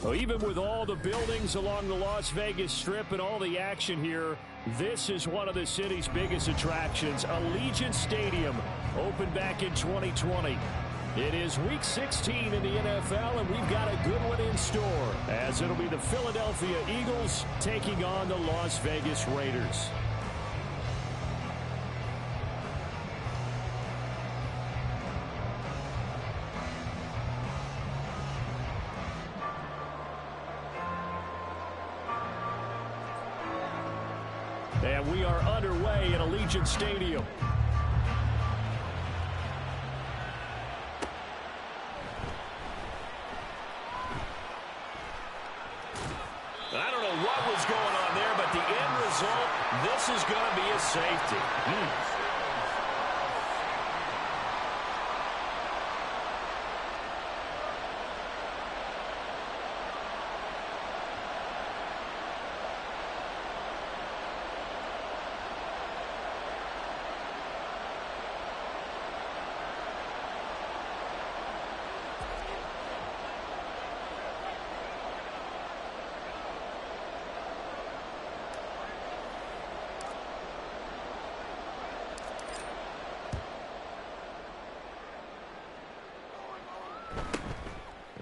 Well, even with all the buildings along the Las Vegas Strip and all the action here, this is one of the city's biggest attractions. Allegiant Stadium opened back in 2020. It is Week 16 in the NFL, and we've got a good one in store, as it'll be the Philadelphia Eagles taking on the Las Vegas Raiders. And we are underway at Allegiant Stadium. I don't know what was going on there, but the end result, this is going to be a safety.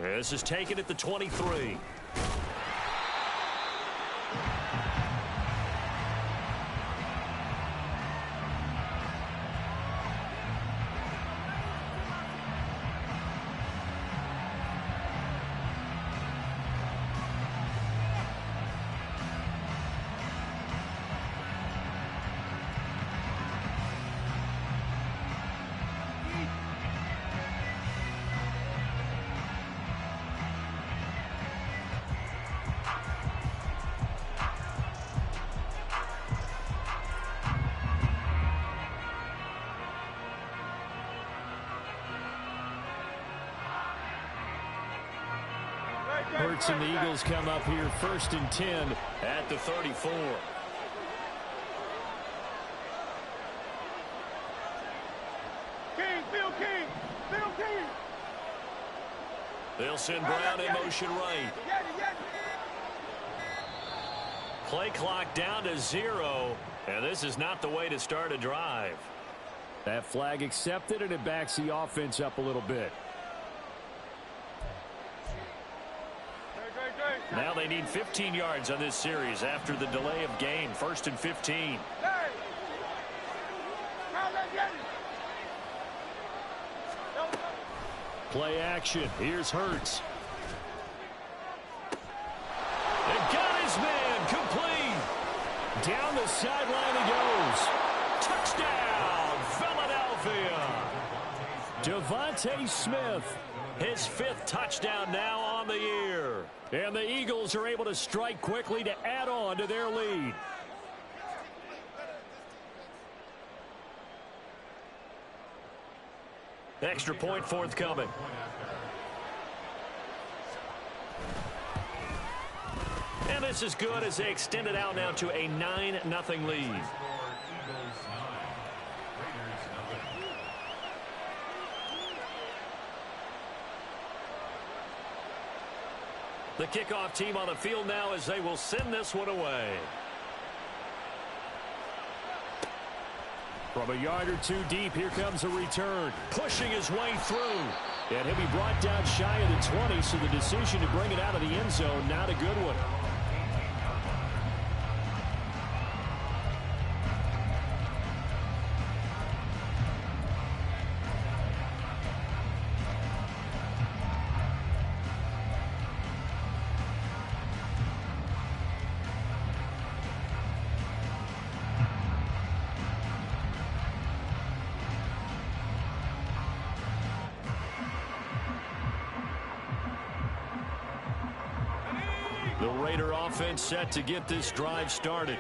This is taken at the 23. Hurts and the Eagles come up here 1st and 10 at the 34. King. They'll send Brown in motion right. Play clock down to 0, and this is not the way to start a drive. That flag accepted, and it backs the offense up a little bit. Now they need 15 yards on this series after the delay of game. 1st and 15. Play action. Here's Hurts. They got his man complete. Down the sideline he goes. Touchdown, Philadelphia. Devontae Smith. His 5th touchdown now on the year. And the Eagles are able to strike quickly to add on to their lead. Extra point forthcoming. And this is good as they extend it out now to a 9-0 lead. The kickoff team on the field now as they will send this one away. From a yard or two deep, here comes a return. Pushing his way through. And he'll be brought down shy of the 20, so the decision to bring it out of the end zone, not a good one. The Raider offense set to get this drive started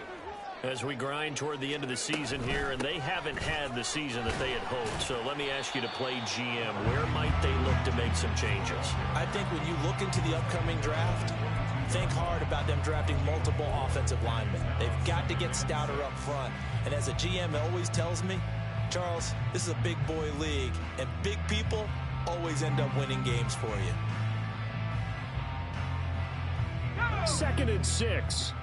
as we grind toward the end of the season here, and they haven't had the season that they had hoped. So let me ask you to play GM. Where might they look to make some changes? I think when you look into the upcoming draft, think hard about them drafting multiple offensive linemen. They've got to get stouter up front. And as a GM always tells me, Charles, this is a big boy league, and big people always end up winning games for you. 2nd and 6.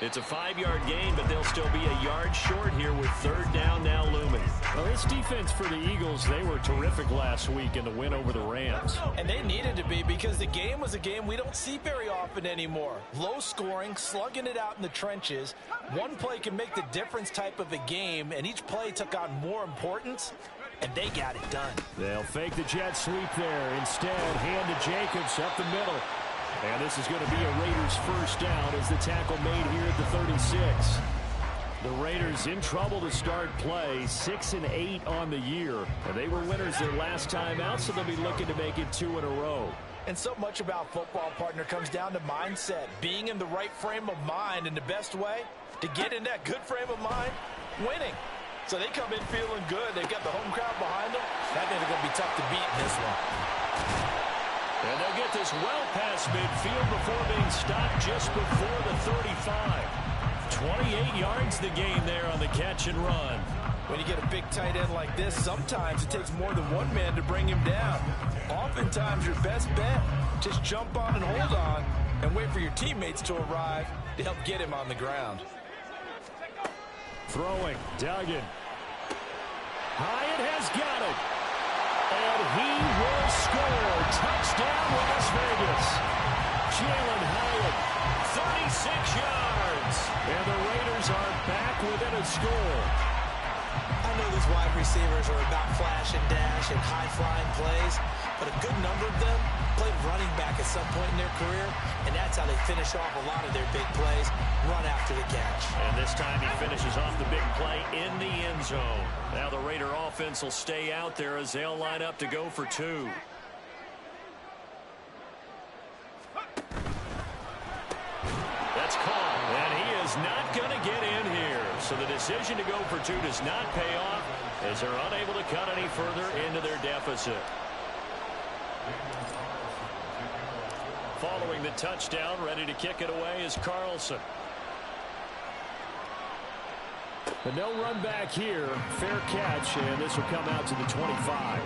It's a 5-yard gain, but they'll still be a yard short here with 3rd down now looming. Well, this defense for the Eagles, they were terrific last week in the win over the Rams. And they needed to be, because the game was a game we don't see very often anymore. Low scoring, slugging it out in the trenches. One play can make the difference type of a game, and each play took on more importance, and they got it done. They'll fake the jet sweep there. Instead, hand to Jacobs up the middle. And this is going to be a Raiders first down as the tackle made here at the 36. The Raiders in trouble to start play, 6-8 on the year. And they were winners their last time out, so they'll be looking to make it 2 in a row. And so much about football, partner, comes down to mindset. Being in the right frame of mind, and the best way to get in that good frame of mind, winning. So they come in feeling good. They've got the home crowd behind them. That means they're going to be tough to beat in this one. And they'll get this well past midfield before being stopped just before the 35. 28 yards the gain there on the catch and run. When you get a big tight end like this, sometimes it takes more than one man to bring him down. Oftentimes your best bet, just jump on and hold on and wait for your teammates to arrive to help get him on the ground. Throwing, Duggan. Hyatt has got it. And he will score. Touchdown, Las Vegas. Jalen Hyatt, 36 yards. And the Raiders are back within a score. I know these wide receivers are about flash and dash and high-flying plays, but a good number of them played running back at some point in their career, and that's how they finish off a lot of their big plays, run after the catch. And this time he finishes off the big play in the end zone. Now the Raider offense will stay out there as they'll line up to go for 2. That's caught, and he is not going to get in here. So the decision to go for 2 does not pay off as they're unable to cut any further into their deficit. Following the touchdown, ready to kick it away is Carlson. But no run back here. Fair catch, and this will come out to the 25.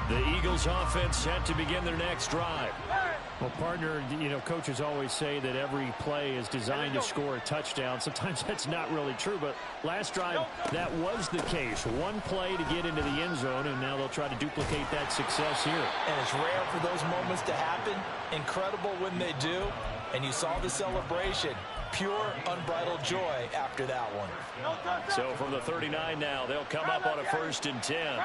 The Eagles offense set to begin their next drive. Well, partner, you know, coaches always say that every play is designed to score a touchdown. Sometimes that's not really true, but last drive, that was the case. One play to get into the end zone, and now they'll try to duplicate that success here. And it's rare for those moments to happen. Incredible when they do. And you saw the celebration. Pure, unbridled joy after that one. So from the 39 now, they'll come up on a 1st and 10.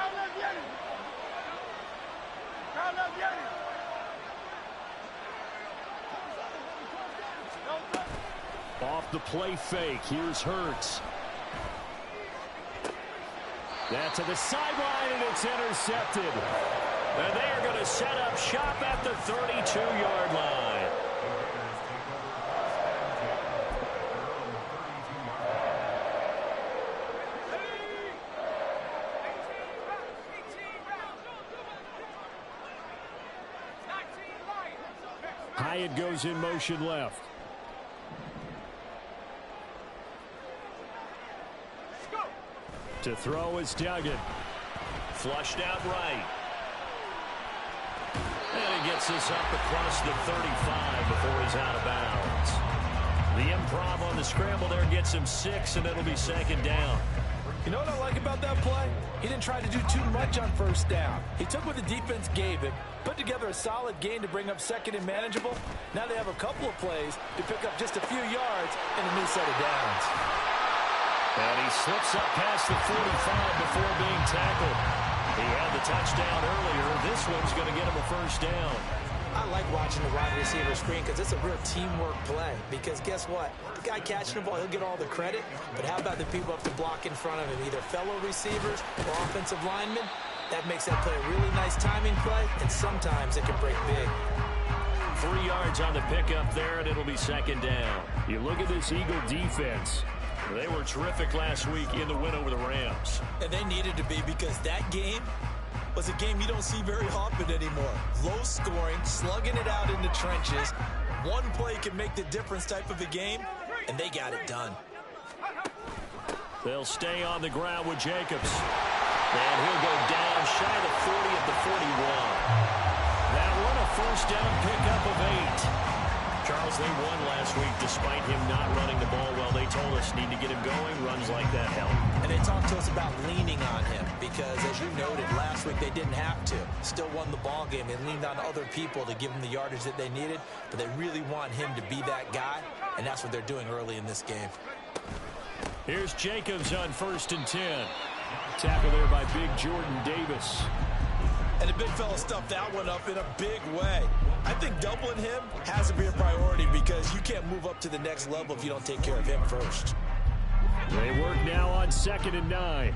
Off the play fake, here's Hurts. That to the sideline, and it's intercepted. And they are going to set up shop at the 32-yard line. Hyatt goes in motion left. To throw is Duggan. Flushed out right. And he gets this up across the 35 before he's out of bounds. The improv on the scramble there gets him 6, and it'll be 2nd down. You know what I like about that play? He didn't try to do too much on 1st down. He took what the defense gave him, put together a solid gain to bring up 2nd and manageable. Now they have a couple of plays to pick up just a few yards and a new set of downs. And he slips up past the 45 before being tackled. He had the touchdown earlier. This one's going to get him a 1st down. I like watching the wide receiver screen because it's a real teamwork play. Because guess what? The guy catching the ball, he'll get all the credit. But how about the people up the block in front of him, either fellow receivers or offensive linemen? That makes that play a really nice timing play, and sometimes it can break big. 3 yards on the pickup there, and it'll be 2nd down. You look at this Eagle defense. They were terrific last week in the win over the Rams. And they needed to be, because that game was a game you don't see very often anymore. Low scoring, slugging it out in the trenches. One play can make the difference type of a game, and they got it done. They'll stay on the ground with Jacobs. And he'll go down shy of the 40 at the 41. That one a first down pickup of 8. Charles, they won last week despite him not running the ball well. They told us need to get him going. Runs like that help. And they talked to us about leaning on him because, as you noted, last week they didn't have to. Still won the ball game. They leaned on other people to give them the yardage that they needed, but they really want him to be that guy, and that's what they're doing early in this game. Here's Jacobs on 1st and 10. Tackle there by big Jordan Davis. And the big fella stuffed that one up in a big way. I think doubling him has to be a priority because you can't move up to the next level if you don't take care of him first. They work now on 2nd and 9.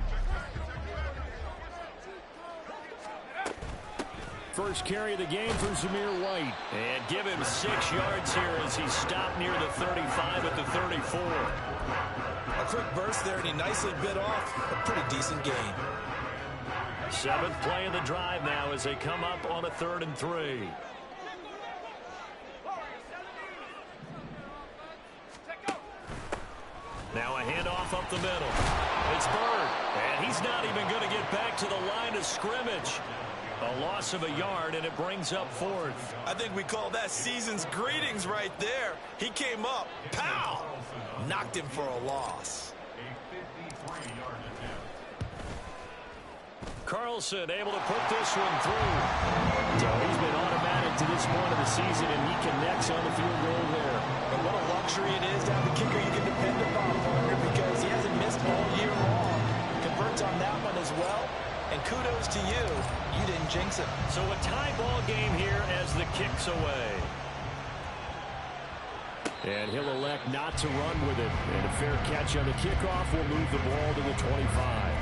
First carry of the game for Zamir White. And give him 6 yards here as he's stopped near the 35 at the 34. A quick burst there, and he nicely bit off a pretty decent gain. 7th play of the drive now as they come up on a 3rd and 3. Now a handoff up the middle. It's Bird, and he's not even going to get back to the line of scrimmage. A loss of a yard, and it brings up 4th. I think we call that season's greetings right there. He came up, pow! Knocked him for a loss. Carlson able to put this one through. So he's been automatic to this point of the season, and he connects on the field goal there. And what a luxury it is to have a kicker you can depend upon, partner, because he hasn't missed all year long. Converts on that one as well. And kudos to you. You didn't jinx it. So a tie ball game here as the kick's away. And he'll elect not to run with it. And a fair catch on the kickoff will move the ball to the 25.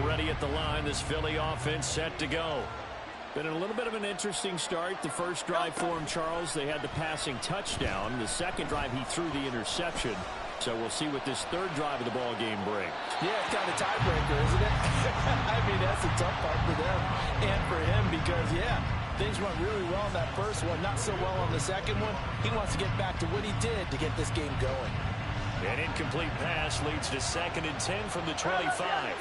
Already at the line, this Philly offense set to go. Been a little bit of an interesting start. The first drive for him, Charles, they had the passing touchdown. The second drive, he threw the interception. So we'll see what this third drive of the ball game brings. Yeah, it's kind of tiebreaker, isn't it? I mean, that's a tough part for them and for him because, yeah, things went really well on that first one, not so well on the second one. He wants to get back to what he did to get this game going. An incomplete pass leads to 2nd and 10 from the 25.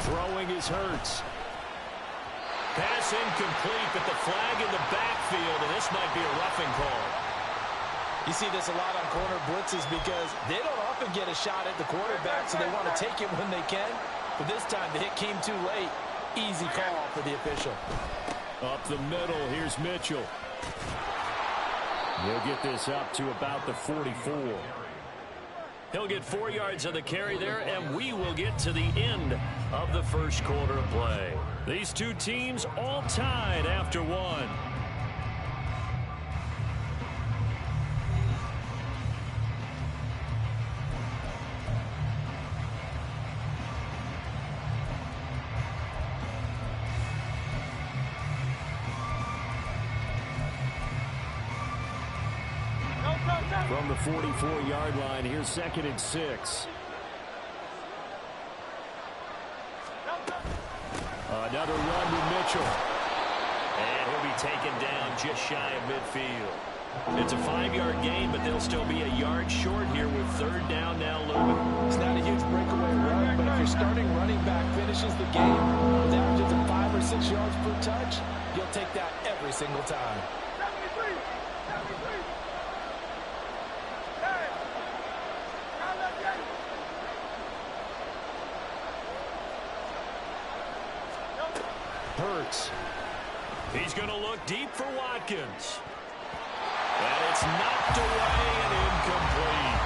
Throwing is Hurts. Pass incomplete, but the flag in the backfield, and this might be a roughing call. You see this a lot on corner blitzes because they don't often get a shot at the quarterback, so they want to take it when they can. But this time, the hit came too late. Easy call for the official. Up the middle, here's Mitchell. He'll get this up to about the 44. He'll get 4 yards on the carry there, and we will get to the end of the first quarter of play. These two teams all tied after one. From the 44-yard line, here's 2nd and 6. Another run with Mitchell. And he'll be taken down just shy of midfield. It's a 5-yard gain, but they'll still be a yard short here with 3rd down now looming. It's not a huge breakaway run, but if your starting running back finishes the game with averages of 5 or 6 yards per touch, you'll take that every single time. Hurts. He's going to look deep for Watkins. And it's knocked away and incomplete.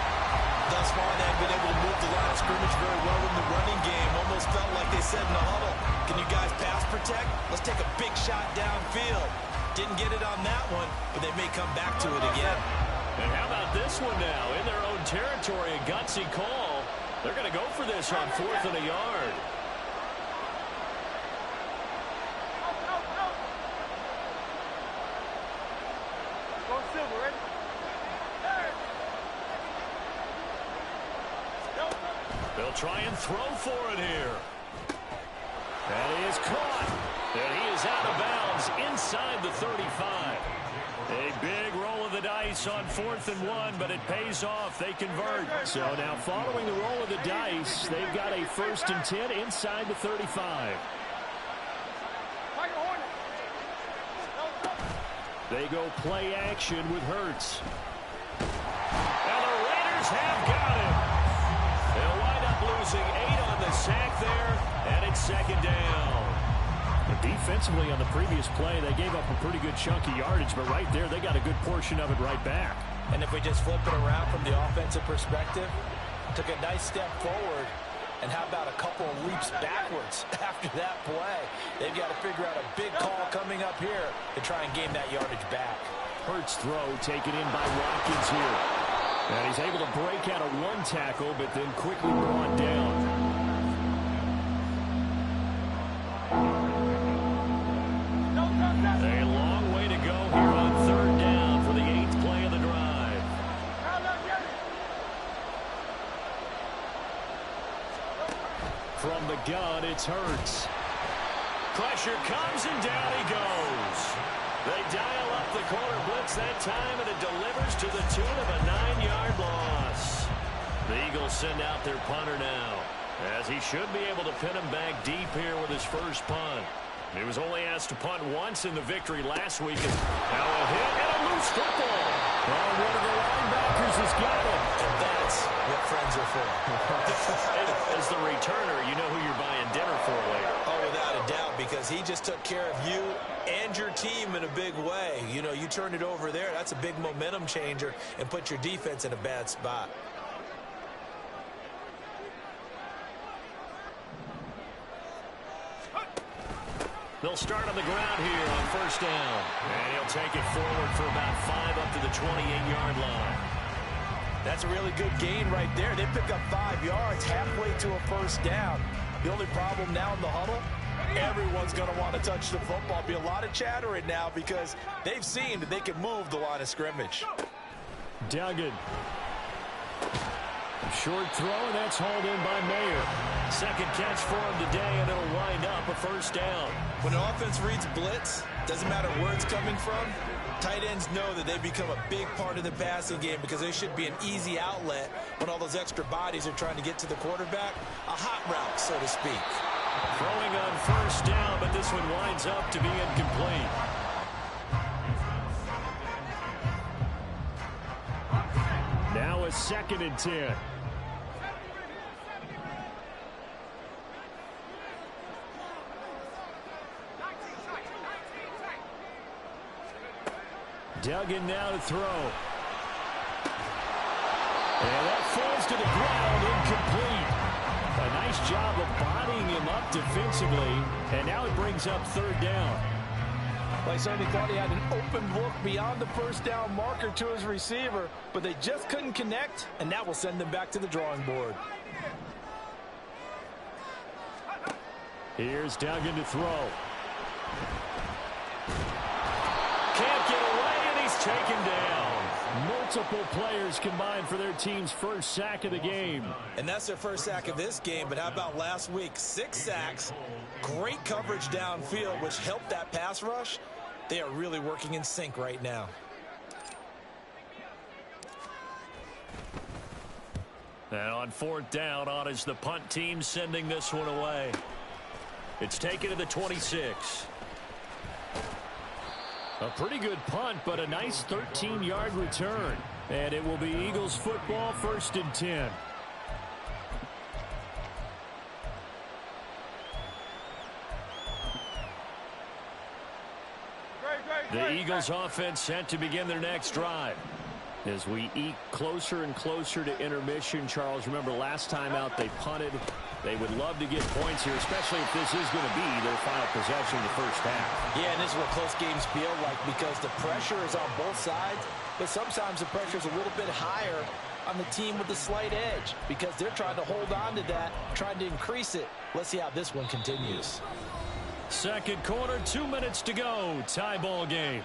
Thus far, they've been able to move the line of scrimmage very well in the running game. Almost felt like they said in the huddle, can you guys pass protect? Let's take a big shot downfield. Didn't get it on that one, but they may come back to it again. And how about this one now? In their own territory, a gutsy call. They're going to go for this on 4th and a yard. Go Silver, ready? They'll try and throw for it here. That is caught. And he is out of bounds inside the 35. A big roll of the dice on 4th and 1, but it pays off. They convert. So now following the roll of the dice, they've got a 1st and 10 inside the 35. They go play action with Hurts. And the Raiders have got him. They'll wind up losing 8 on the sack there, and it's 2nd down. Defensively on the previous play, they gave up a pretty good chunk of yardage, but right there, they got a good portion of it right back. And if we just flip it around from the offensive perspective, took a nice step forward, and how about a couple of leaps backwards after that play? They've got to figure out a big call coming up here to try and gain that yardage back. Hurts throw taken in by Watkins here. And he's able to break out of one tackle, but then quickly brought down. A long way to go here on 3rd down for the 8th play of the drive. From the gun, it's Hurts. Pressure comes, and down he goes. They dial up the corner blitz that time, and it delivers to the tune of a 9-yard loss. The Eagles send out their punter now, as he should be able to pin him back deep here with his first punt. He was only asked to punt once in the victory last week. And now a hit and a loose football. Well, one of the linebackers has got him. And that's what friends are for. As the returner, you know who you're buying dinner for later. Oh, without a doubt, because he just took care of you and your team in a big way. You know, you turned it over there. That's a big momentum changer and put your defense in a bad spot. They'll start on the ground here on 1st down. And he'll take it forward for about 5 up to the 28-yard line. That's a really good gain right there. They pick up 5 yards halfway to a 1st down. The only problem now in the huddle, everyone's going to want to touch the football. Be a lot of chattering now because they've seen that they can move the line of scrimmage. Duggan. Short throw, and that's hauled in by Mayer. 2nd catch for him today, and it'll wind up a 1st down. When an offense reads blitz, doesn't matter where it's coming from, tight ends know that they become a big part of the passing game because they should be an easy outlet when all those extra bodies are trying to get to the quarterback. A hot route, so to speak. Throwing on 1st down, but this one winds up to be incomplete. Now a 2nd and 10. Duggan now to throw. And that falls to the ground, incomplete. A nice job of bodying him up defensively, and now it brings up 3rd down. Well, I certainly thought he had an open look beyond the 1st down marker to his receiver, but they just couldn't connect, and that will send them back to the drawing board. Here's Duggan to throw. Can't get away, and he's taken down. Multiple players combined for their team's 1st sack of the game. And that's their 1st sack of this game, but how about last week? 6 sacks, great coverage downfield, which helped that pass rush. They are really working in sync right now. And on 4th down, on is the punt team sending this one away. It's taken to the 26. A pretty good punt, but a nice 13-yard return. And it will be Eagles football, 1st and 10. The Eagles offense set to begin their next drive. As we eke closer and closer to intermission, Charles, remember last time out they punted. They would love to get points here, especially if this is going to be their final possession in the first half. Yeah, and this is what close games feel like because the pressure is on both sides, but sometimes the pressure is a little bit higher on the team with the slight edge because they're trying to hold on to that, trying to increase it. Let's see how this one continues. Second quarter, 2 minutes to go. Tie ball game.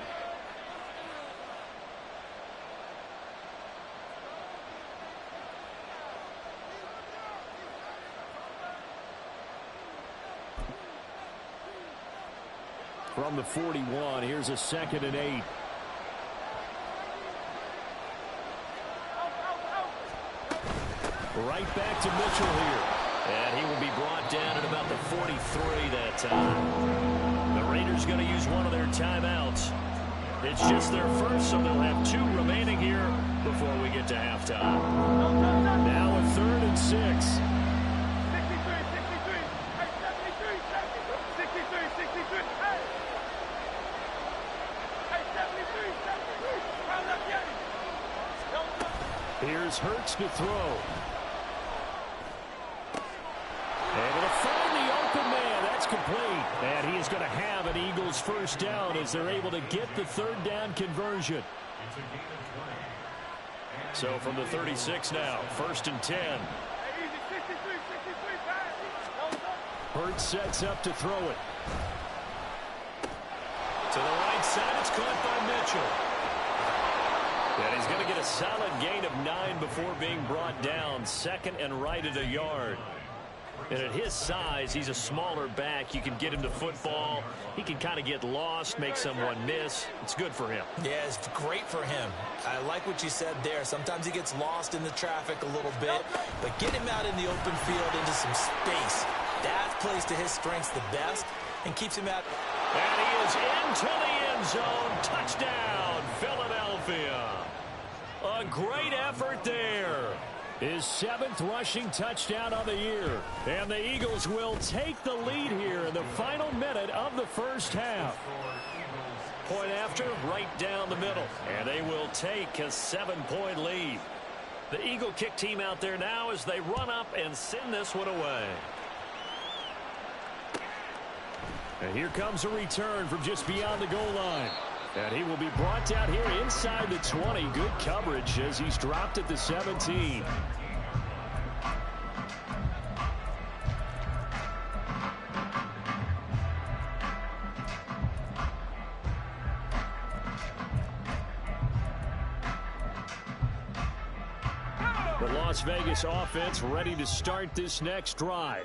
From the 41, here's a 2nd and 8. Right back to Mitchell here. And he will be brought down at about the 43 that time. The Raiders going to use one of their timeouts. It's just their first, so they'll have 2 remaining here before we get to halftime. Now a 3rd and 6. 63. Hey! Hey, 73. Round up, Here's Hurts to throw. Able to find the open man. That's complete. And he is going to have an Eagles first down as they're able to get the 3rd down conversion. So from the 36 now, 1st and 10. Hurts sets up to throw it. To the right side, it's caught by Mitchell. And he's going to get a solid gain of 9 before being brought down. 2nd and right at a yard. And at his size, he's a smaller back. You can get him to football. He can kind of get lost, make someone miss. It's good for him. Yeah, it's great for him. I like what you said there. Sometimes he gets lost in the traffic a little bit. But get him out in the open field into some space. That plays to his strengths the best and keeps him out. And he is into the end zone. Touchdown, Philadelphia. A great effort there. His 7th rushing touchdown of the year. And the Eagles will take the lead here in the final minute of the first half. Point after, right down the middle. And they will take a 7-point lead. The Eagle kick team out there now as they run up and send this one away. And here comes a return from just beyond the goal line. And he will be brought down here inside the 20. Good coverage as he's dropped at the 17. The Las Vegas offense ready to start this next drive.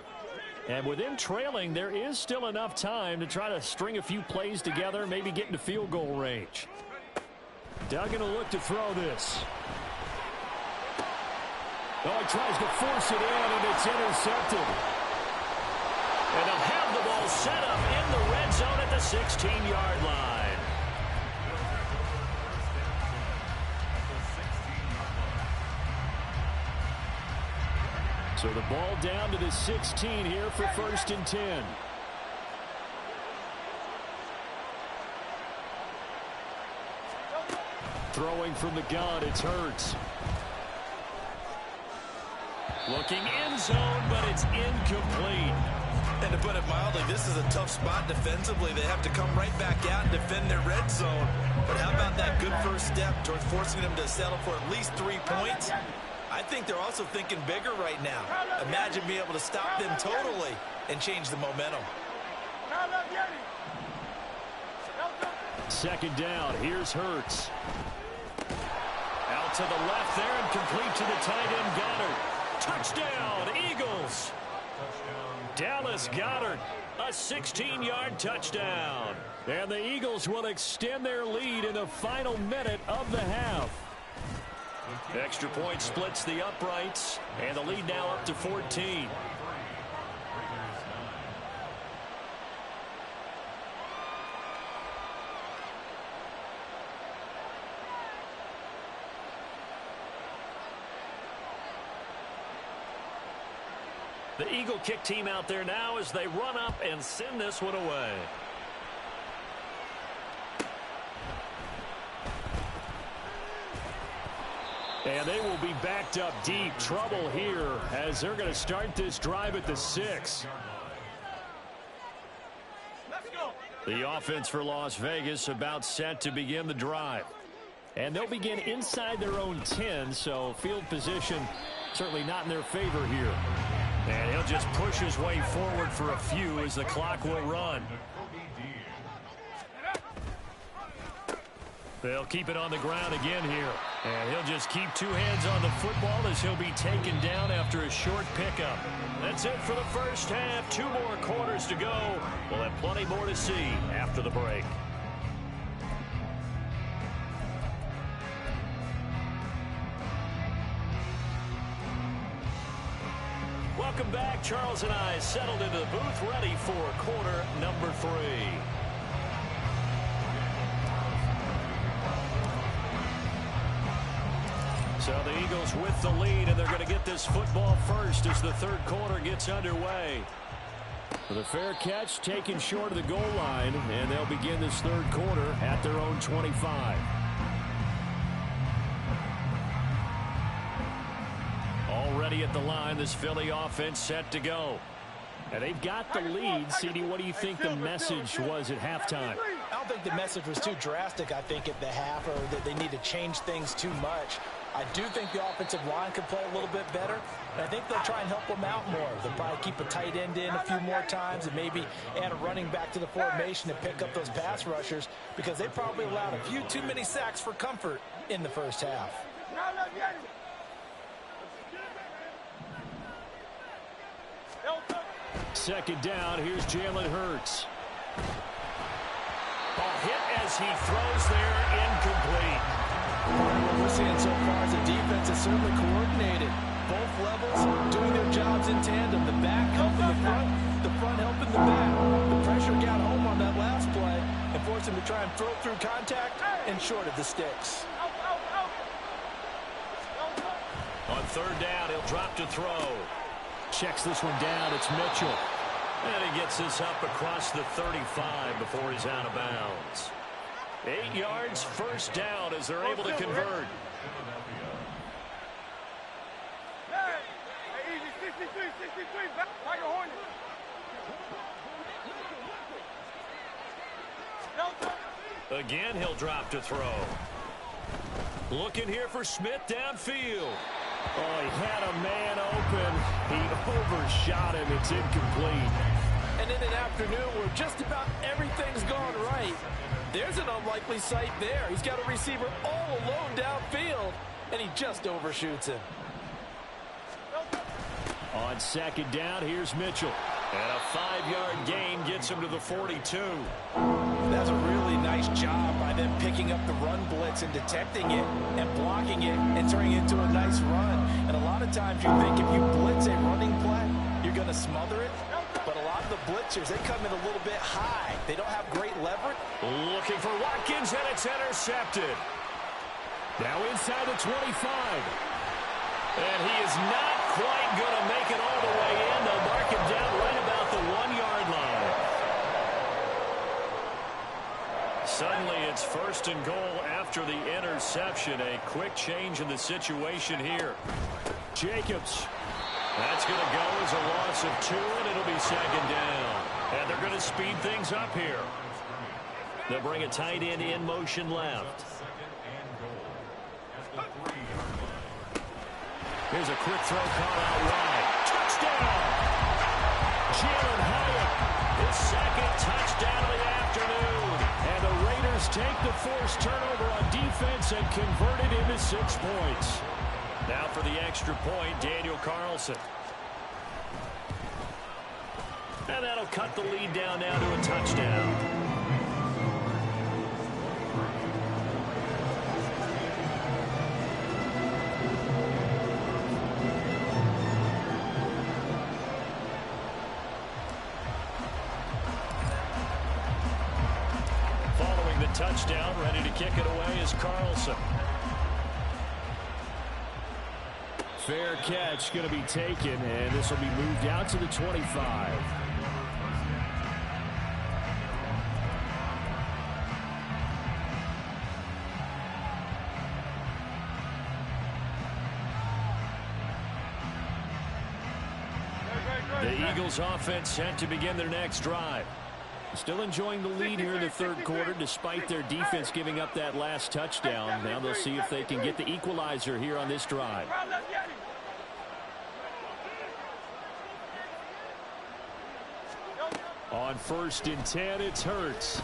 And with them trailing, there is still enough time to try to string a few plays together, maybe get into field goal range. Duggan will look to throw this. Oh, he tries to force it in, and it's intercepted. And they'll have the ball set up in the red zone at the 16-yard line. So the ball down to the 16 here for 1st and 10. Throwing from the gun, it's Hurts. Looking end zone, but it's incomplete. And to put it mildly, this is a tough spot defensively. They have to come right back out and defend their red zone. But how about that good first step towards forcing them to settle for at least 3 points? I think they're also thinking bigger right now. Imagine being able to stop them totally and change the momentum. 2nd down. Here's Hurts. Out to the left there and complete to the tight end Goddard. Touchdown, Eagles. Dallas Goddard, a 16-yard touchdown. And the Eagles will extend their lead in the final minute of the half. Extra point splits the uprights, and the lead now up to 14. The Eagle kick team out there now as they run up and send this one away. And they will be backed up deep. Trouble here as they're going to start this drive at the 6. The offense for Las Vegas about set to begin the drive. And they'll begin inside their own 10, so field position certainly not in their favor here. And he'll just push his way forward for a few as the clock will run. They'll keep it on the ground again here. And he'll just keep two hands on the football as he'll be taken down after a short pickup. That's it for the first half. 2 more quarters to go. We'll have plenty more to see after the break. Welcome back. Charles and I settled into the booth, ready for quarter number 3. So the Eagles with the lead, and they're going to get this football first as the third quarter gets underway. With a fair catch taken short of the goal line, and they'll begin this third quarter at their own 25. Already at the line, this Philly offense set to go. And they've got the lead. CD, what do you think the message was at halftime? I don't think the message was too drastic, I think, at the half, or that they need to change things too much. I do think the offensive line could play a little bit better, and I think they'll try and help them out more. They'll probably keep a tight end in a few more times and maybe add a running back to the formation to pick up those pass rushers, because they probably allowed a few too many sacks for comfort in the first half. Second down, here's Jalen Hurts. Ball hit as he throws there, incomplete. What we're seeing so far is the defense is certainly coordinated. Both levels doing their jobs in tandem. The back helping the front helping the back. The pressure got home on that last play and forced him to try and throw through contact and short of the sticks. On third down, he'll drop to throw. Checks this one down. It's Mitchell. And he gets this up across the 35 before he's out of bounds. 8 yards, first down as they're able to convert. Again, he'll drop to throw. Looking here for Smith downfield. Oh, he had a man open. He overshot him. It's incomplete. And in an afternoon where just about everything's gone right, there's an unlikely sight there. He's got a receiver all alone downfield, and he just overshoots him. On second down, here's Mitchell. And a 5-yard gain gets him to the 42. That's a really nice job by them picking up the run blitz and detecting it and blocking it and turning it into a nice run. And a lot of times you think if you blitz a running play, you're going to smother it. But a lot of the blitzers, they come in a little bit high. They don't have great leverage. Looking for Watkins, and it's intercepted. Now inside the 25. And he is not quite going to make it all the way in. They'll mark him down right about the 1-yard line. Suddenly it's first and goal after the interception. A quick change in the situation here. Jacobs. That's going to go as a loss of 2, and it'll be second down. And they're going to speed things up here. They'll bring a tight end in motion left. Here's a quick throw caught out wide. Touchdown! Jalen Hyatt, his second touchdown of the afternoon. And the Raiders take the forced turnover on defense and convert it into 6 points. Now for the extra point, Daniel Carlson. And that'll cut the lead down now to a touchdown. Following the touchdown, ready to kick it away is Carlson. Fair catch going to be taken, and this will be moved out to the 25. The Eagles offense set to begin their next drive. Still enjoying the lead here in the third quarter despite their defense giving up that last touchdown. Now they'll see if they can get the equalizer here on this drive. On 1st and 10, it's Hurts.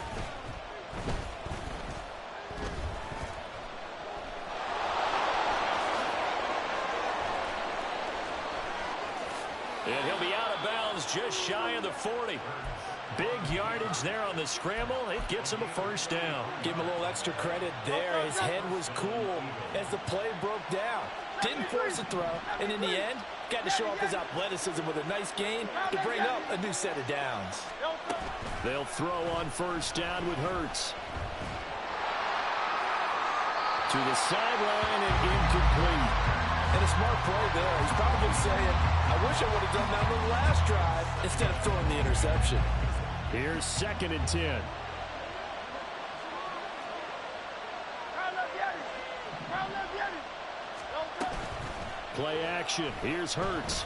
And he'll be out of bounds just shy of the 40. Big yardage there on the scramble. It gets him a first down. Give him a little extra credit there. His head was cool as the play broke down. Didn't force a throw, and in the end, got to show off his athleticism with a nice gain to bring up a new set of downs. They'll throw on first down with Hurts. To the sideline and incomplete. And a smart play there. He's probably saying, I wish I would have done that on the last drive instead of throwing the interception. Here's 2nd and 10. Play action. Here's Hurts.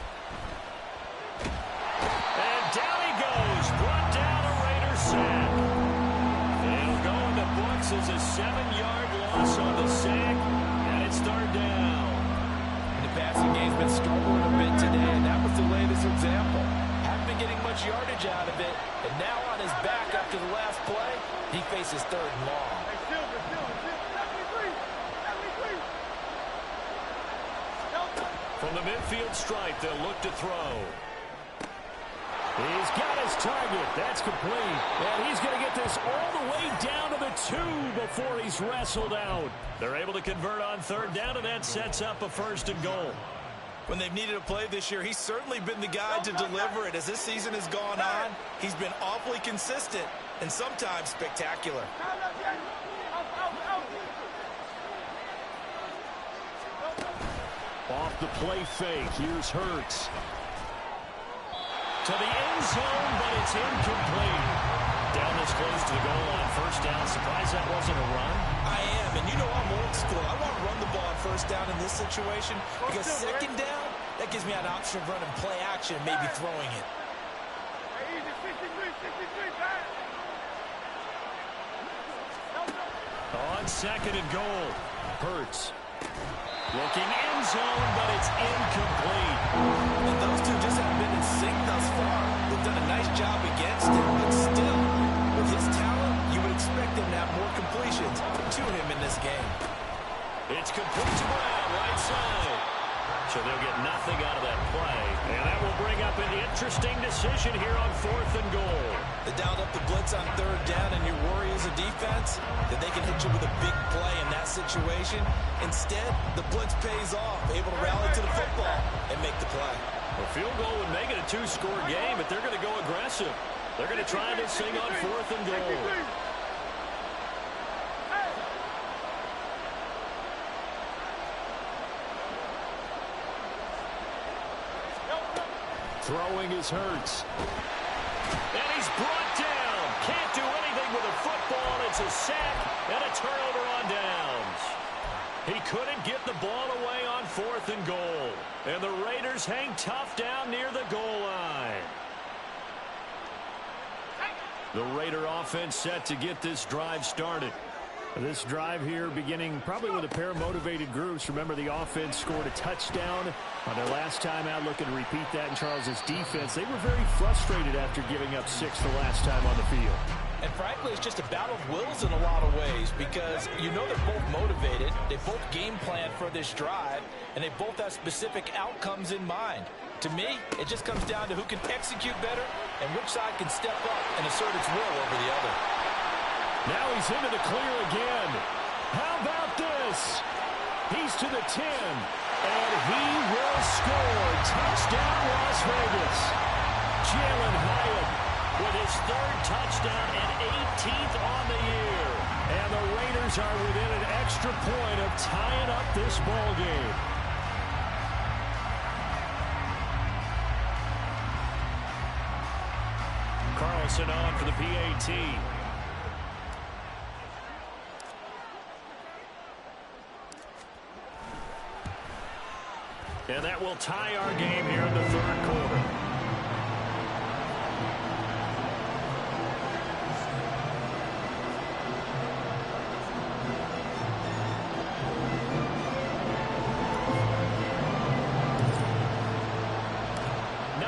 And down he goes. Brought down a Raider sack. It'll go in the books as a 7-yard loss on the sack. And it's 3rd down. The passing game's been struggling a bit today, and that was the latest example. Haven't been getting much yardage out of it, and now on his back after the last play, he faces 3rd and long. From the midfield stripe, they'll look to throw. He's got his target. That's complete. And he's going to get this all the way down to the 2 before he's wrestled out. They're able to convert on 3rd down, and that sets up a 1st and goal. When they've needed a play this year, he's certainly been the guy to deliver it. As this season has gone on, he's been awfully consistent and sometimes spectacular. Off the play fake, here's Hurts. To the end zone, but it's incomplete. Down this close to the goal line, 1st down. Surprised that wasn't a run? I am, and you know I'm old school. I want to run the ball on 1st down in this situation because 2nd down, that gives me an option of running play action and maybe throwing it. On 2nd and goal, Hurts. Looking end zone, but it's incomplete. And those two just haven't been in sync thus far. They've done a nice job against him, but still, with his talent, you would expect him to have more completions to him in this game. It's complete to Brown, right side. So they'll get nothing out of that play. And that will bring up an interesting decision here on 4th and goal. They dialed up the blitz on 3rd down, and your worry as a defense that they can hit you with a big play in that situation. Instead, the blitz pays off, able to rally to the football and make the play. A field goal would make it a 2-score game, but they're going to go aggressive. They're going to try this thing on 4th and goal. Throwing is Hurts. And he's brought down. Can't do anything with a football. It's a sack and a turnover on downs. He couldn't get the ball away on 4th and goal. And the Raiders hang tough down near the goal line. The Raider offense set to get this drive started. This drive here beginning probably with a pair of motivated groups. Remember, the offense scored a touchdown on their last time out. Looking to repeat that in Charles's defense. They were very frustrated after giving up 6 the last time on the field. And frankly, it's just a battle of wills in a lot of ways because you know they're both motivated. They both game plan for this drive, and they both have specific outcomes in mind. To me, it just comes down to who can execute better and which side can step up and assert its will over the other. Now he's into the clear again. How about this? He's to the 10, and he will score. Touchdown, Las Vegas. Jalen Hyatt with his 3rd touchdown and 18th on the year. And the Raiders are within an extra point of tying up this ball game. Carlson on for the PAT. And that will tie our game here in the 3rd quarter.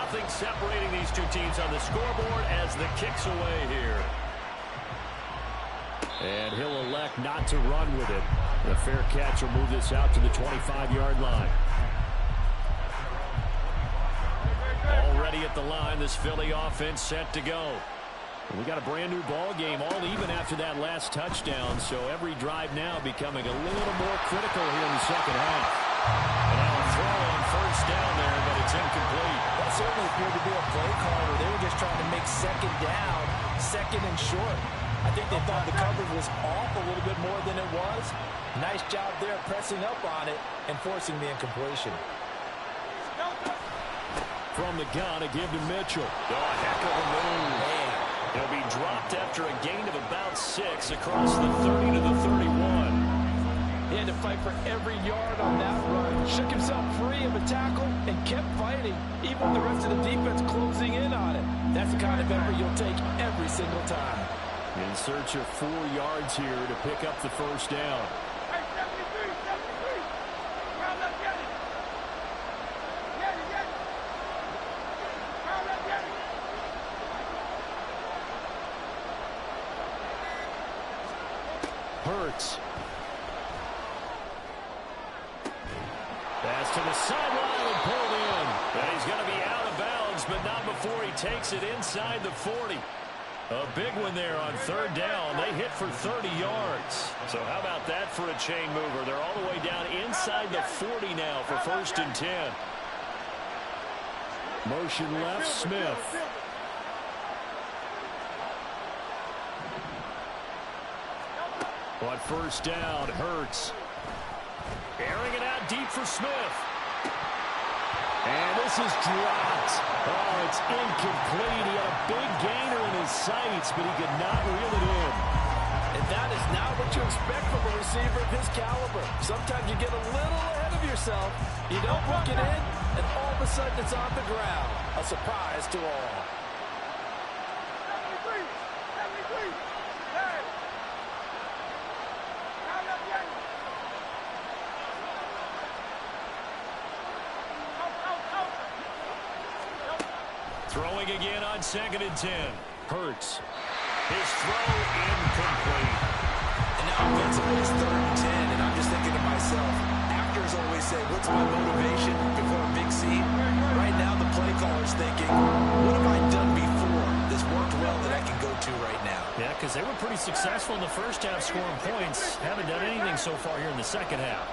nothing separating these two teams on the scoreboard as the kick's away here. And he'll elect not to run with it. The fair catch will move this out to the 25-yard line. Already at the line, this Philly offense set to go. We got a brand new ball game, all even after that last touchdown, so every drive now becoming a little more critical here in the second half. And now a throw on first down there, but it's incomplete. That certainly appeared to be a play call where they were just trying to make second down, second and short. I think they thought the coverage was off a little bit more than it was. Nice job there pressing up on it and forcing the incompletion. From the gun, a give to Mitchell. Oh, heck of a move. Man. He'll be dropped after a gain of about 6 across the 30 to the 31. He had to fight for every yard on that run. Shook himself free of a tackle and kept fighting, even with the rest of the defense closing in on it. That's the kind of effort you'll take every single time. In search of 4 yards here to pick up the first down. Hey, 73, 73. Round up, get it. Get it, get it. Round up, get it. Hurts. Pass to the sideline and pulled in. And he's going to be out of bounds, but not before he takes it inside the 40. A big one there on third down. They hit for 30 yards. So how about that for a chain mover? They're all the way down inside the 40 now for first and 10. Motion left, Smith. On first down, Hurts. Airing it out deep for Smith. And this is dropped. Oh, it's incomplete. He had a big gainer in his sights, but he could not reel it in. And that is not what you expect from a receiver of his caliber. Sometimes you get a little ahead of yourself. You don't book it in, and all of a sudden it's on the ground. A surprise to all. 73, 73. Hey. Round up, get it. Throwing again on second and 10. Hurts. His throw incomplete. And now offensively it's third and 10, and I'm just thinking to myself, actors always say, what's my motivation before a big scene? Right now the play caller's thinking, what have I done before? This worked well that I can go to right now. Yeah, because they were pretty successful in the first half scoring points. Haven't done anything so far here in the second half.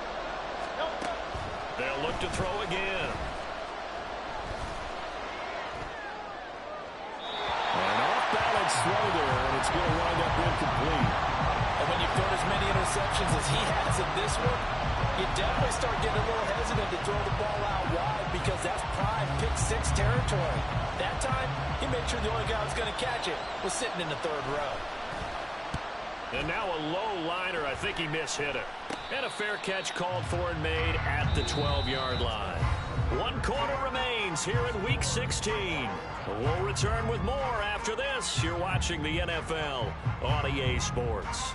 They'll look to throw again. Throw there, and it's going to wind up incomplete. And when you've thrown as many interceptions as he has in this one, you definitely start getting a little hesitant to throw the ball out wide because that's prime pick-6 territory. That time, he made sure the only guy who was going to catch it was sitting in the third row. And now a low liner. I think he mishit it. And a fair catch called for and made at the 12-yard line. 1 quarter remains here in Week 16. We'll return with more after this. You're watching the NFL on EA Sports.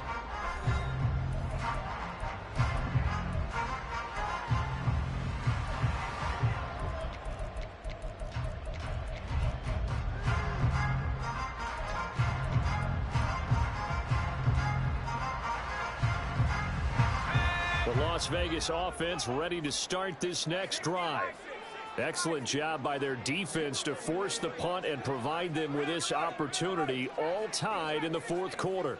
The Las Vegas offense ready to start this next drive. Excellent job by their defense to force the punt and provide them with this opportunity, all tied in the fourth quarter.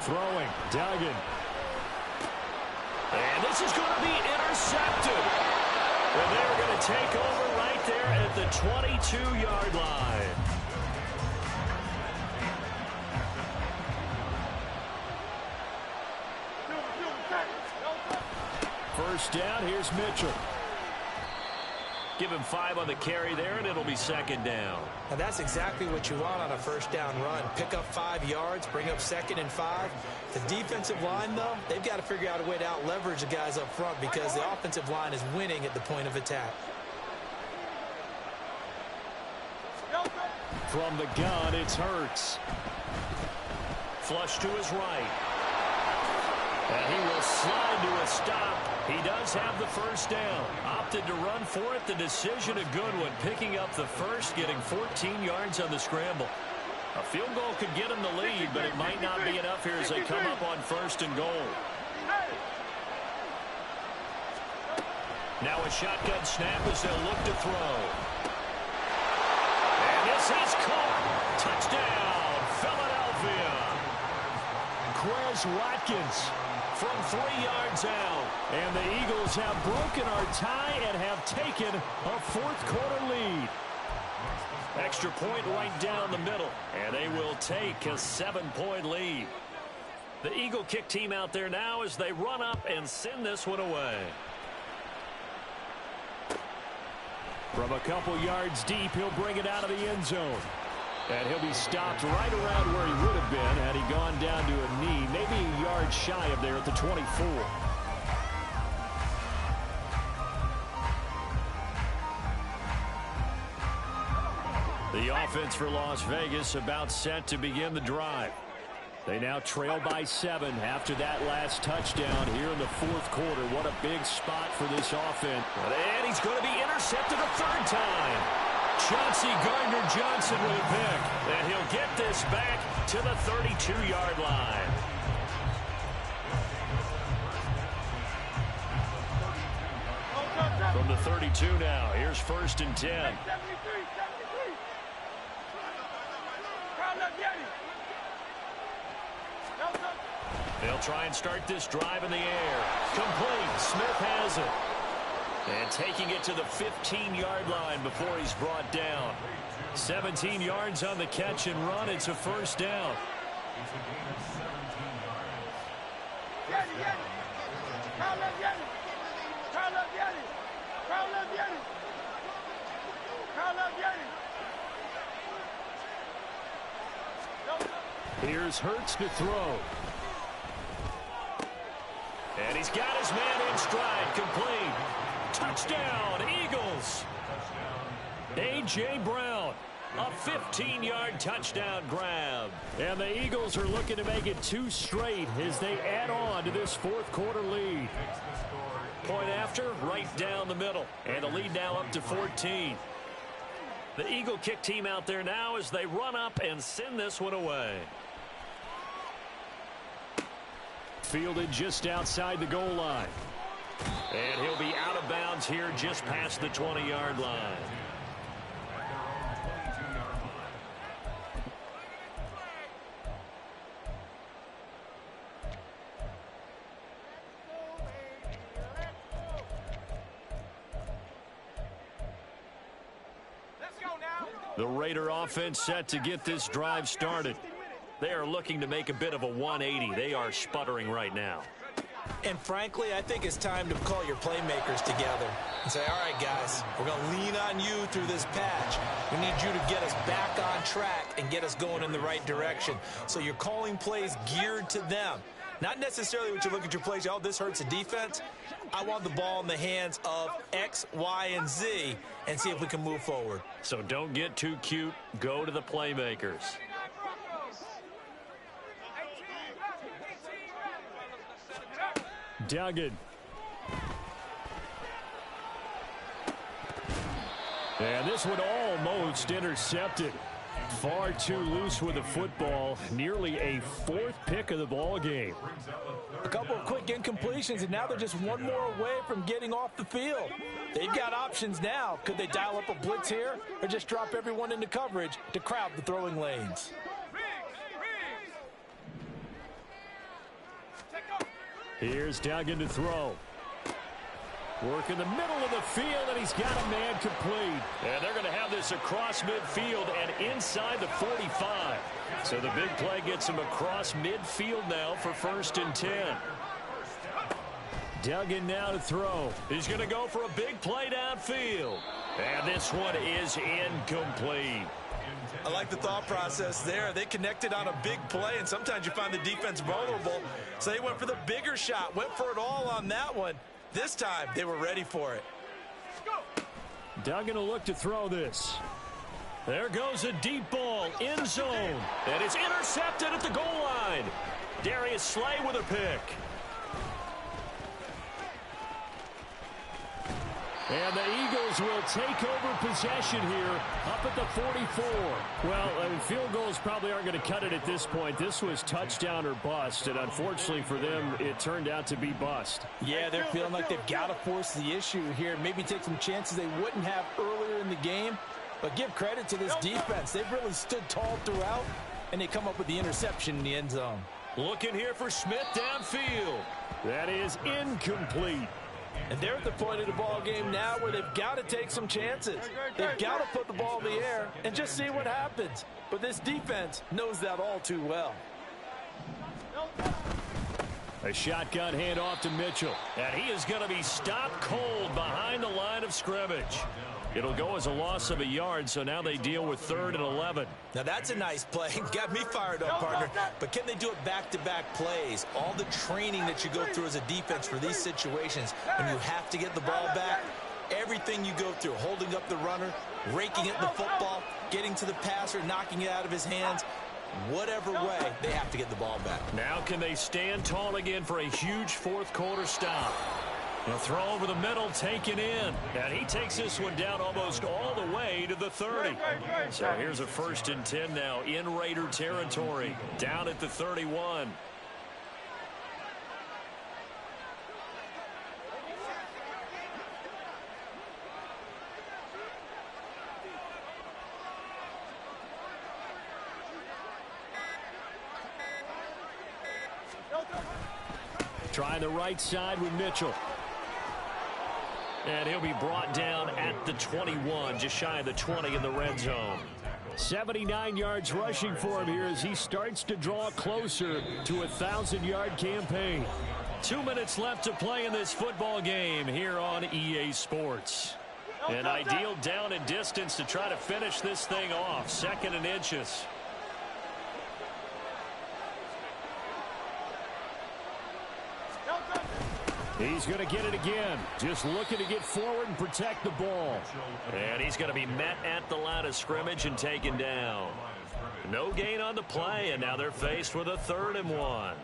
Throwing, Duggan. And this is going to be intercepted. And they're going to take over right there at the 22-yard line. First down, here's Mitchell. Give him 5 on the carry there, and it'll be second down. And that's exactly what you want on a first down run. Pick up 5 yards, bring up second and 5. The defensive line, though, they've got to figure out a way to out-leverage the guys up front because the offensive line is winning at the point of attack. From the gun, it's Hurts. Flush to his right. And he will slide to a stop He does have the first down. Opted to run for it. The decision a good one. Picking up the first, getting 14 yards on the scramble. A field goal could get him the lead, but it might not be enough here as they come up on 1st and goal. Now a shotgun snap as they'll look to throw. And this is caught. Touchdown, Philadelphia. Quez Watkins from 3 yards out. And the Eagles have broken our tie and have taken a 4th quarter lead. Extra point right down the middle. And they will take a 7-point lead. The Eagle kick team out there now as they run up and send this one away. From a couple yards deep, he'll bring it out of the end zone. And he'll be stopped right around where he would have been had he gone down to a knee, maybe a yard shy of there at the 24. The offense for Las Vegas about set to begin the drive. They now trail by 7 after that last touchdown here in the 4th quarter. What a big spot for this offense. And he's going to be intercepted a 3rd time. Chauncey Gardner-Johnson with a pick. And he'll get this back to the 32-yard line. From the 32 now, here's 1st and 10. They'll try and start this drive in the air. Complete. Smith has it. And taking it to the 15-yard line before he's brought down. 17 yards on the catch and run. It's a 1st down. Here's Hurts to throw. And he's got his man in stride. Complete. Touchdown, Eagles. A.J. Brown, a 15-yard touchdown grab. And the Eagles are looking to make it 2 straight as they add on to this 4th quarter lead. Point after, right down the middle. And the lead now up to 14. The Eagle kick team out there now as they run up and send this one away. Fielded just outside the goal line. And he'll be out of bounds here just past the 20-yard line. The Raider offense set to get this drive started. They are looking to make a bit of a 180. They are sputtering right now. And frankly, I think it's time to call your playmakers together and say, all right, guys, we're going to lean on you through this patch. We need you to get us back on track and get us going in the right direction. So you're calling plays geared to them. Not necessarily when you look at your plays, oh, this hurts the defense. I want the ball in the hands of X, Y, and Z and see if we can move forward. So don't get too cute. Go to the playmakers. Duggan. And this one almost intercepted. Far too loose with the football. Nearly a 4th pick of the ball game. A couple of quick incompletions, and now they're just one more away from getting off the field. They've got options now. Could they dial up a blitz here or just drop everyone into coverage to crowd the throwing lanes? Here's Duggan to throw. Work in the middle of the field, and he's got a man complete. And they're going to have this across midfield and inside the 45. So the big play gets him across midfield now for 1st and 10. Duggan now to throw. He's going to go for a big play downfield. And this one is incomplete. I like the thought process there. They connected on a big play, and sometimes you find the defense vulnerable. So they went for the bigger shot, went for it all on that one. This time, they were ready for it. Duggan will look to throw this. There goes a deep ball, end zone. And it's intercepted at the goal line. Darius Slay with a pick. And the Eagles will take over possession here up at the 44. Well, field goals probably aren't going to cut it at this point. This was touchdown or bust, and unfortunately for them, it turned out to be bust. Yeah, they're feeling like they've got to force the issue here. Maybe take some chances they wouldn't have earlier in the game. But give credit to this defense. They've really stood tall throughout, and they come up with the interception in the end zone. Looking here for Smith downfield. That is incomplete. And they're at the point of the ball game now where they've got to take some chances. They've got to put the ball in the air and just see what happens. But this defense knows that all too well. A shotgun handoff to Mitchell. And he is going to be stopped cold behind the line of scrimmage. It'll go as a loss of a yard, so now they deal with 3rd and 11. Now that's a nice play. Got me fired up, partner. But can they do it back-to-back plays? All the training that you go through as a defense for these situations, when you have to get the ball back, everything you go through, holding up the runner, raking at the football, getting to the passer, knocking it out of his hands, whatever way, they have to get the ball back. Now can they stand tall again for a huge 4th quarter stop? The throw over the middle, taken in. And he takes this one down almost all the way to the 30. So here's a 1st and 10 now in Raider territory. Down at the 31. Trying the right side with Mitchell. And he'll be brought down at the 21, just shy of the 20 in the red zone. 79 yards rushing for him here as he starts to draw closer to a 1,000-yard campaign. 2 minutes left to play in this football game here on EA Sports. An ideal down and distance to try to finish this thing off. 2nd and inches. He's going to get it again. Just looking to get forward and protect the ball. And he's going to be met at the line of scrimmage and taken down. No gain on the play, and now they're faced with a 3rd and 1.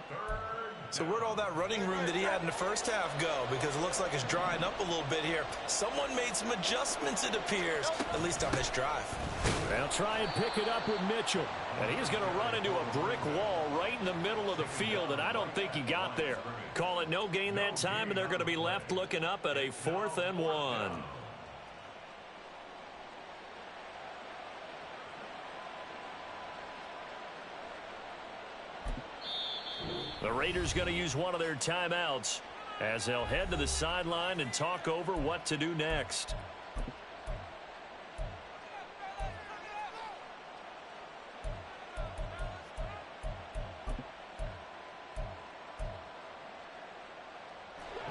So where'd all that running room that he had in the first half go? Because it looks like it's drying up a little bit here. Someone made some adjustments, it appears, at least on this drive. They'll try and pick it up with Mitchell. And he's going to run into a brick wall right in the middle of the field, and I don't think he got there. Call it no gain that time, and they're going to be left looking up at a 4th and 1. The Raiders going to use one of their timeouts as they'll head to the sideline and talk over what to do next.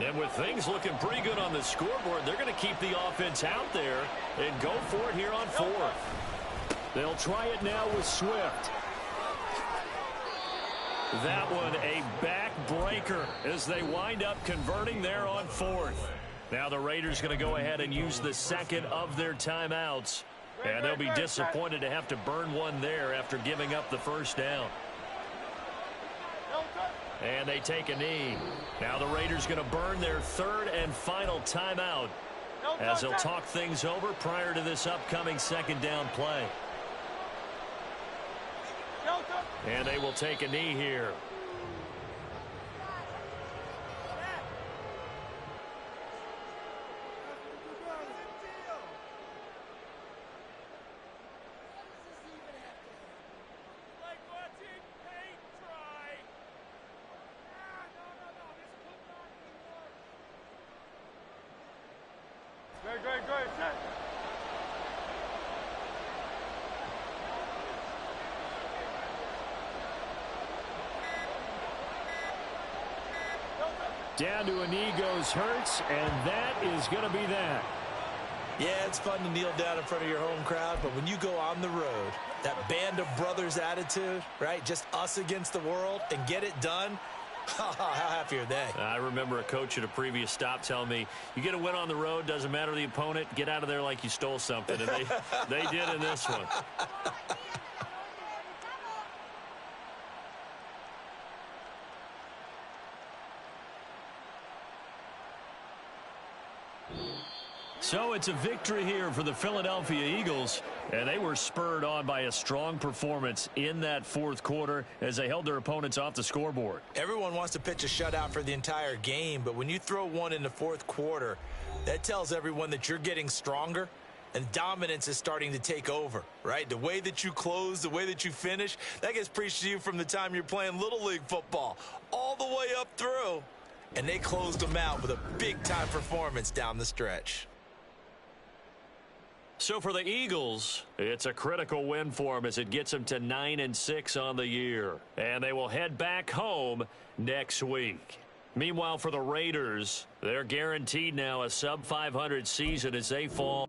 And with things looking pretty good on the scoreboard, they're going to keep the offense out there and go for it here on 4th. They'll try it now with Swift. That one a backbreaker as they wind up converting there on 4th. Now the Raiders going to go ahead and use the 2nd of their timeouts. And they'll be disappointed to have to burn one there after giving up the 1st down. And they take a knee. Now the Raiders going to burn their 3rd and final timeout as they'll talk things over prior to this upcoming 2nd down play. And they will take a knee here. Great, set. Down to a knee goes Hurts, and that is going to be that. Yeah, it's fun to kneel down in front of your home crowd, but when you go on the road, that band of brothers attitude, right? Just us against the world and get it done. How happy are they? I remember a coach at a previous stop telling me, you get a win on the road, doesn't matter the opponent, get out of there like you stole something. And they did in this one. So it's a victory here for the Philadelphia Eagles, and they were spurred on by a strong performance in that fourth quarter as they held their opponents off the scoreboard. Everyone wants to pitch a shutout for the entire game, but when you throw one in the fourth quarter, that tells everyone that you're getting stronger and dominance is starting to take over, right? The way that you close, the way that you finish, that gets preached to you from the time you're playing Little League football all the way up through. And they closed them out with a big-time performance down the stretch. So for the Eagles, it's a critical win for them as it gets them to 9-6 on the year. And they will head back home next week. Meanwhile, for the Raiders, they're guaranteed now a sub-500 season as they fall.